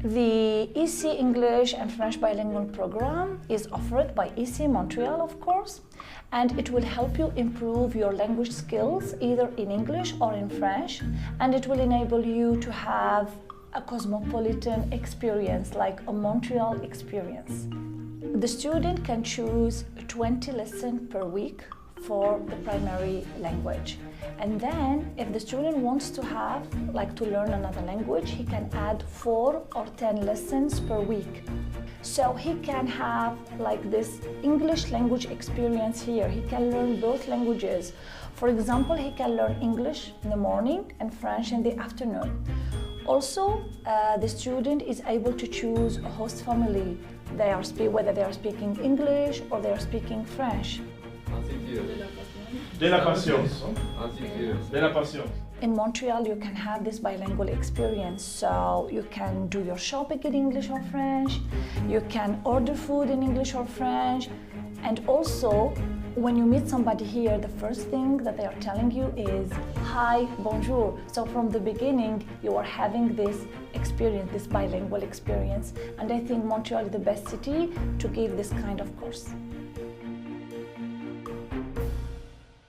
The EC English and French bilingual program is offered by EC Montreal, of course, and it will help you improve your language skills either in English or in French, and it will enable you to have a cosmopolitan experience, like a Montreal experience. The student can choose 20 lessons per week for the primary language. And then if the student wants to have, like to learn another language, he can add 4 or 10 lessons per week. So he can have like this English language experience here. He can learn both languages. For example, he can learn English in the morning and French in the afternoon. Also, the student is able to choose a host family. Whether they are speaking English or they are speaking French. De la patience. De la patience. In Montreal, you can have this bilingual experience. So you can do your shopping in English or French. You can order food in English or French. And also, when you meet somebody here, the first thing that they are telling you is, hi, bonjour. So from the beginning, you are having this experience, this bilingual experience. And I think Montreal is the best city to give this kind of course.